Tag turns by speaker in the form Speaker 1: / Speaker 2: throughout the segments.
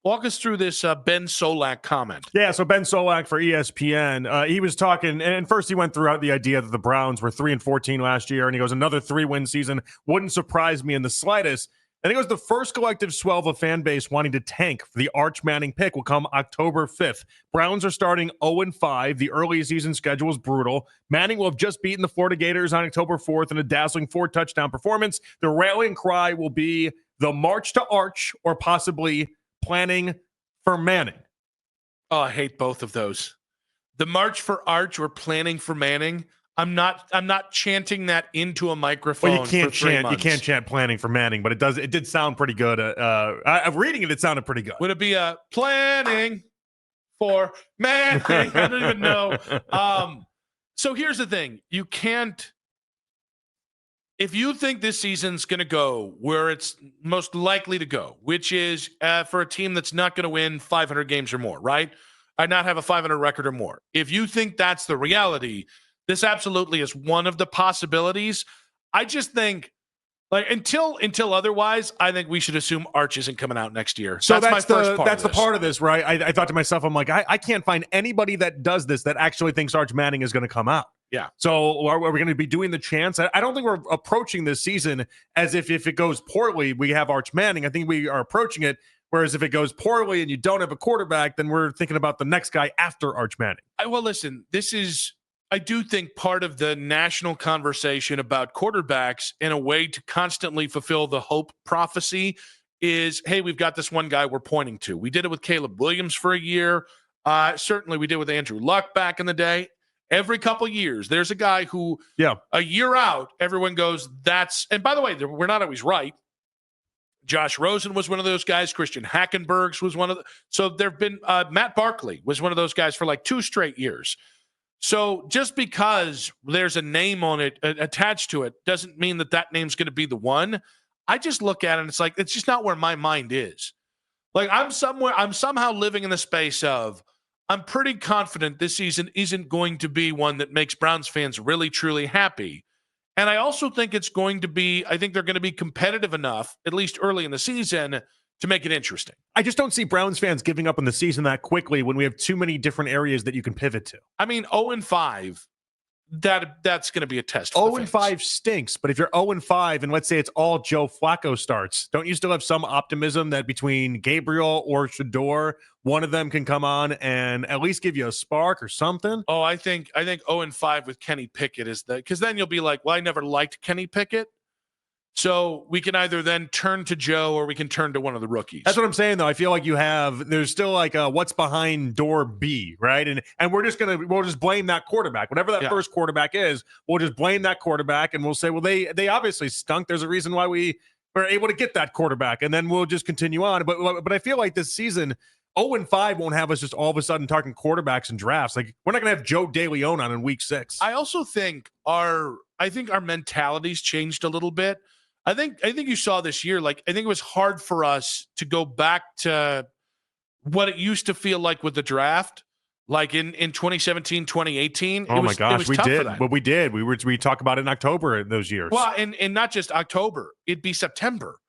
Speaker 1: Walk us through this Ben Solak comment.
Speaker 2: Yeah, so Ben Solak for ESPN, he was talking, and first he went throughout the idea that the Browns were 3-14 last year, and he goes, another 3-win season wouldn't surprise me in the slightest. And he goes, the first collective swell of a fan base wanting to tank for the Arch Manning pick will come October 5th. Browns are starting 0-5. The early season schedule is brutal. Manning will have just beaten the Florida Gators on October 4th in a dazzling 4-touchdown performance. The rallying cry will be the march to Arch, or possibly planning for Manning.
Speaker 1: Oh, I hate both of those. The march for Arch or planning for Manning. I'm not chanting that into a microphone.
Speaker 2: Well, you can't
Speaker 1: for 3
Speaker 2: chant.
Speaker 1: months.
Speaker 2: You can't chant planning for Manning, but it did sound pretty good. Reading it, it sounded pretty good.
Speaker 1: Would it be a planning for Manning? I don't even know. So here's the thing: you can't. If you think this season's going to go where it's most likely to go, which is for a team that's not going to win 500 games or more, right? Or not have a 500 record or more. If you think that's the reality, this absolutely is one of the possibilities. I just think, like, until otherwise, I think we should assume Arch isn't coming out next year.
Speaker 2: So
Speaker 1: that's my first part.
Speaker 2: That's the part of this, right? I thought to myself, I'm like, I can't find anybody that does this that actually thinks Arch Manning is going to come out.
Speaker 1: Yeah.
Speaker 2: So are we going to be doing the chance? I don't think we're approaching this season as if it goes poorly, we have Arch Manning. I think we are approaching it. Whereas if it goes poorly and you don't have a quarterback, then we're thinking about the next guy after Arch Manning.
Speaker 1: Well, listen, I do think part of the national conversation about quarterbacks in a way to constantly fulfill the hope prophecy is, hey, we've got this one guy we're pointing to. We did it with Caleb Williams for a year. Certainly we did with Andrew Luck back in the day. Every couple years, there's a guy who, a year out, everyone goes, and by the way, we're not always right. Josh Rosen was one of those guys. Christian Hackenbergs was one of so there have been, Matt Barkley was one of those guys for like 2 straight years. So just because there's a name on it attached to it doesn't mean that name's going to be the one. I just look at it and it's like, it's just not where my mind is. Like I'm somehow living in the space of, I'm pretty confident this season isn't going to be one that makes Browns fans really, truly happy. And I also think I think they're going to be competitive enough, at least early in the season, to make it interesting.
Speaker 2: I just don't see Browns fans giving up on the season that quickly when we have too many different areas that you can pivot to.
Speaker 1: I mean, 0-5, that's going to be a test.
Speaker 2: 0-5 stinks, but if you're 0-5 and let's say it's all Joe Flacco starts, don't you still have some optimism that between Gabriel or Shador, one of them can come on and at least give you a spark or something?
Speaker 1: Oh, I think 0-5 with Kenny Pickett is because then you'll be like, well, I never liked Kenny Pickett. So we can either then turn to Joe or we can turn to one of the rookies.
Speaker 2: That's what I'm saying, though. I feel like there's still like a what's behind door B, right? And we'll just blame that quarterback. Whatever that first quarterback is, we'll just blame that quarterback and we'll say, well, they obviously stunk. There's a reason why we were able to get that quarterback. And then we'll just continue on. But I feel like this season, 0-5 won't have us just all of a sudden talking quarterbacks and drafts. Like we're not going to have Joe DeLeon on in week 6.
Speaker 1: I also think our mentality's changed a little bit. I think you saw this year, like, I think it was hard for us to go back to what it used to feel like with the draft, like in 2017, 2018.
Speaker 2: Oh, my gosh, we did. Well, we did. We talk about it in October in those years.
Speaker 1: Well, and not just October. It'd be September.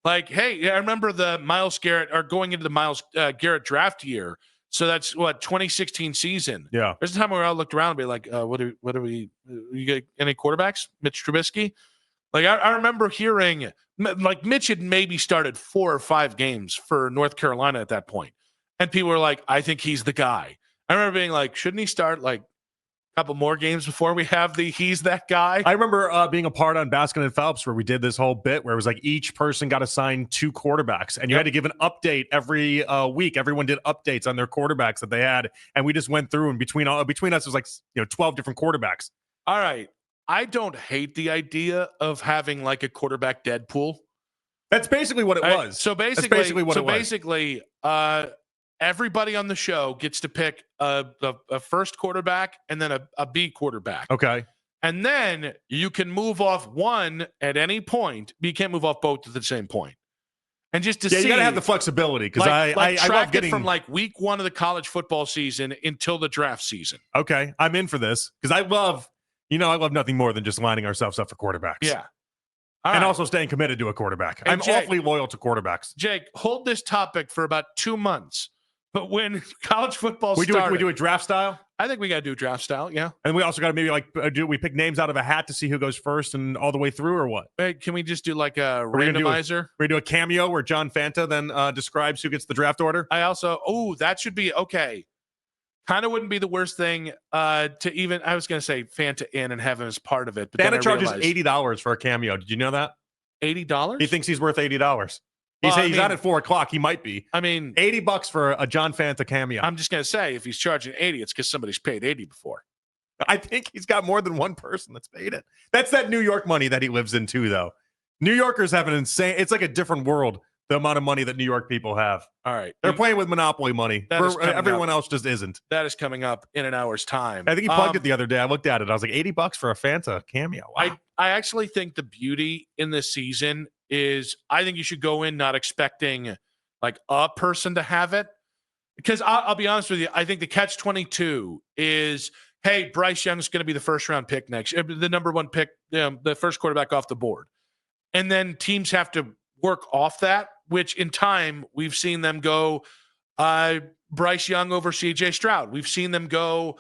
Speaker 1: Like, hey, I remember the Myles Garrett, or going into the Myles Garrett draft year. So that's 2016 season.
Speaker 2: Yeah.
Speaker 1: There's a time where I looked around and be like, what are we, you get any quarterbacks? Mitch Trubisky? Like, I remember hearing, like, Mitch had maybe started 4 or 5 games for North Carolina at that point. And people were like, I think he's the guy. I remember being like, shouldn't he start, like, a couple more games before we have he's that guy?
Speaker 2: I remember being a part on Baskin and Phelps where we did this whole bit where it was like each person got assigned 2 quarterbacks. And you had to give an update every week. Everyone did updates on their quarterbacks that they had. And we just went through, and between us, it was like 12 different quarterbacks.
Speaker 1: All right. I don't hate the idea of having like a quarterback Deadpool.
Speaker 2: That's basically what it was.
Speaker 1: So basically, everybody on the show gets to pick a first quarterback and then a B quarterback.
Speaker 2: Okay.
Speaker 1: And then you can move off one at any point, but you can't move off both at the same point. And just to see,
Speaker 2: you got to have the flexibility because
Speaker 1: I
Speaker 2: love
Speaker 1: love
Speaker 2: getting
Speaker 1: from like week 1 of the college football season until the draft season.
Speaker 2: Okay, I'm in for this because I love nothing more than just lining ourselves up for quarterbacks.
Speaker 1: Yeah. All
Speaker 2: and
Speaker 1: right.
Speaker 2: also staying committed to a quarterback.
Speaker 1: Hey,
Speaker 2: I'm awfully loyal to quarterbacks.
Speaker 1: Jake, hold this topic for about 2 months. But when college football
Speaker 2: We
Speaker 1: started,
Speaker 2: do a draft style.
Speaker 1: I think we got to do draft style. Yeah.
Speaker 2: And we also got to maybe do we pick names out of a hat to see who goes first and all the way through, or what?
Speaker 1: Hey, can we just do like a
Speaker 2: randomizer?
Speaker 1: randomizer?
Speaker 2: We do a cameo where John Fanta then describes who gets the draft order.
Speaker 1: That should be okay. Kind of wouldn't be the worst thing to even, I was going to say Fanta in and have him as part of it. But
Speaker 2: Fanta charges $80 for a cameo. Did you know that?
Speaker 1: $80?
Speaker 2: He thinks he's worth $80. He's on at 4:00. He might be.
Speaker 1: I mean,
Speaker 2: $80 for a John Fanta cameo.
Speaker 1: I'm just going to say, if he's charging 80, it's because somebody's paid 80 before.
Speaker 2: I think he's got more than one person that's paid it. That's that New York money that he lives in too, though. New Yorkers have an insane, it's like a different world, the amount of money that New York people have.
Speaker 1: All right.
Speaker 2: They're playing with Monopoly money. Everyone else just isn't.
Speaker 1: That is coming up in an hour's time.
Speaker 2: I think he plugged it the other day. I looked at it. I was like, $80 for a Fanta cameo. Wow.
Speaker 1: I actually think the beauty in this season is I think you should go in not expecting like a person to have it. Because I'll be honest with you, I think the catch-22 is, hey, Bryce Young's going to be the first-round pick next year, the number one pick, the first quarterback off the board. And then teams have to work off that, which in time we've seen them go Bryce Young over C.J. Stroud. We've seen them go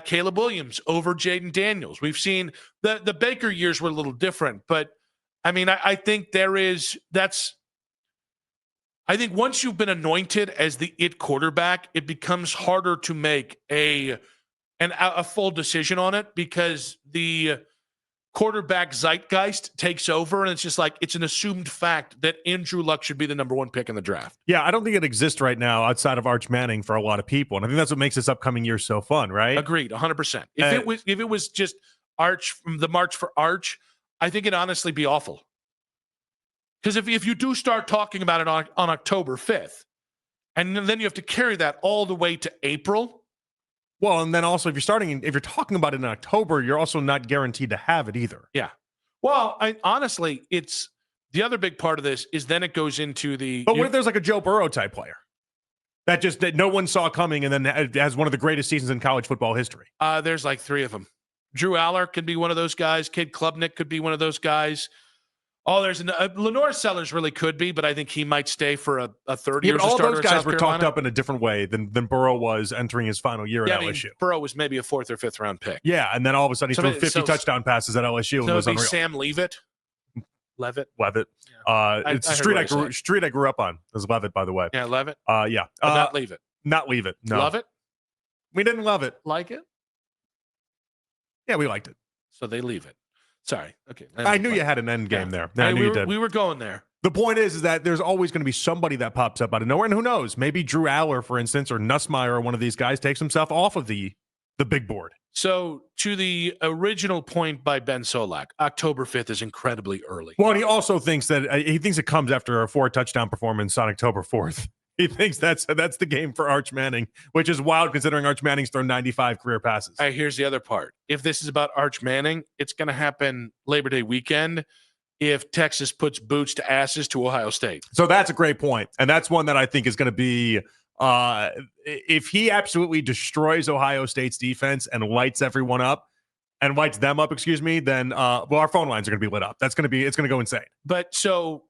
Speaker 1: Caleb Williams over Jaden Daniels. We've seen the Baker years were a little different, but I mean, I think I think once you've been anointed as the it quarterback, it becomes harder to make a full decision on it because the quarterback zeitgeist takes over, and it's just like it's an assumed fact that Andrew Luck should be the number one pick in the draft.
Speaker 2: Yeah, I don't think it exists right now outside of Arch Manning for a lot of people, and I think that's what makes this upcoming year so fun, right?
Speaker 1: Agreed, 100%. If it was just Arch, the March for Arch, I think it'd honestly be awful. Because if you do start talking about it on October 5th, and then you have to carry that all the way to April.
Speaker 2: Well, and then also if you're talking about it in October, you're also not guaranteed to have it either.
Speaker 1: Yeah. Well, honestly, it's the other big part of this is then it goes into the.
Speaker 2: But what if there's like a Joe Burrow type player that no one saw coming and then has one of the greatest seasons in college football history?
Speaker 1: There's like 3 of them. Drew Aller could be one of those guys. Kid Klubnik could be one of those guys. Oh, there's Lenore Sellers really could be, but I think he might stay for a third year.
Speaker 2: But all those guys were talked up in a different way than Burrow was entering his final year at LSU.
Speaker 1: Burrow was maybe a 4th or 5th round pick.
Speaker 2: Yeah, and then all of a sudden he threw 50 touchdown passes at LSU and was unreal.
Speaker 1: Sam Leavitt.
Speaker 2: Levitt.
Speaker 1: Yeah.
Speaker 2: It's a street I grew up on. It was Levitt, by the way.
Speaker 1: Yeah, Levitt.
Speaker 2: Yeah.
Speaker 1: Not Leavitt.
Speaker 2: Not Leavitt. No.
Speaker 1: Love it?
Speaker 2: We didn't love it.
Speaker 1: Like it?
Speaker 2: Yeah, we liked it.
Speaker 1: So they leave it. Sorry. Okay.
Speaker 2: I knew you had an end game there. I knew you did.
Speaker 1: We were going there.
Speaker 2: The point is that there's always going to be somebody that pops up out of nowhere, and who knows? Maybe Drew Aller, for instance, or Nussmeier, or one of these guys takes himself off of the big board.
Speaker 1: So to the original point by Ben Solak, October 5th is incredibly early.
Speaker 2: Well, and he also thinks that it comes after a 4-touchdown performance on October 4th. He thinks that's the game for Arch Manning, which is wild considering Arch Manning's thrown 95 career passes.
Speaker 1: All right, here's the other part. If this is about Arch Manning, it's going to happen Labor Day weekend if Texas puts boots to asses to Ohio State.
Speaker 2: So that's a great point. And that's one that I think is going to be if he absolutely destroys Ohio State's defense and lights everyone up and lights them up, then our phone lines are going to be lit up. It's going to go insane.
Speaker 1: But so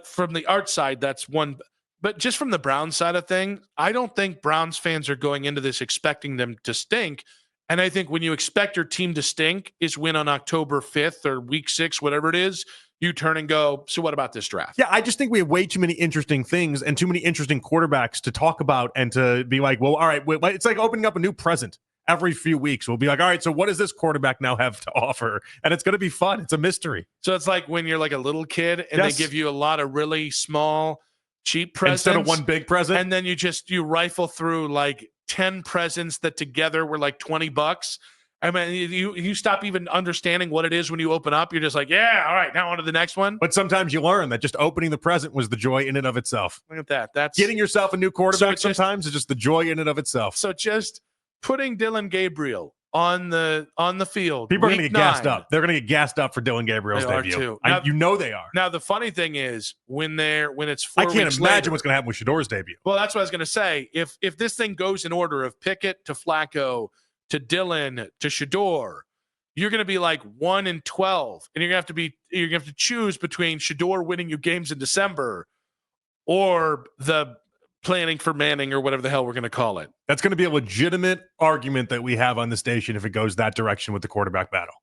Speaker 1: from the Arch side, that's one. But just from the Browns side of things, I don't think Browns fans are going into this expecting them to stink. And I think when you expect your team to stink is when on October 5th or week 6, whatever it is, you turn and go, so what about this draft?
Speaker 2: Yeah, I just think we have way too many interesting things and too many interesting quarterbacks to talk about and to be like, well, all right, it's like opening up a new present every few weeks. We'll be like, all right, so what does this quarterback now have to offer? And it's going to be fun. It's a mystery.
Speaker 1: So it's like when you're like a little kid and they give you a lot of really small, cheap presents
Speaker 2: instead of one big present,
Speaker 1: and then you rifle through like 10 presents that together were like $20. I mean, you stop even understanding what it is when you open up. You're just like, yeah, all right, now on to the next one.
Speaker 2: But sometimes you learn that just opening the present was the joy in and of itself.
Speaker 1: Look at that. That's
Speaker 2: getting yourself a new quarterback. Sometimes is just the joy in and of itself.
Speaker 1: So just putting Dylan Gabriel on the field.
Speaker 2: People are going to get gassed up. They're going to get gassed up for Dylan Gabriel's debut.
Speaker 1: Too. Now,
Speaker 2: they are.
Speaker 1: Now the funny thing is when it's 4 weeks
Speaker 2: I can't imagine
Speaker 1: later,
Speaker 2: what's going to happen with Shador's debut.
Speaker 1: Well, that's what I was going to say. If this thing goes in order of Pickett to Flacco to Dylan to Shador, you're going to be like 1-12, and you're going to have to choose between Shador winning you games in December or the planning for Manning or whatever the hell we're going to call it.
Speaker 2: That's going to be a legitimate argument that we have on the station if it goes that direction with the quarterback battle.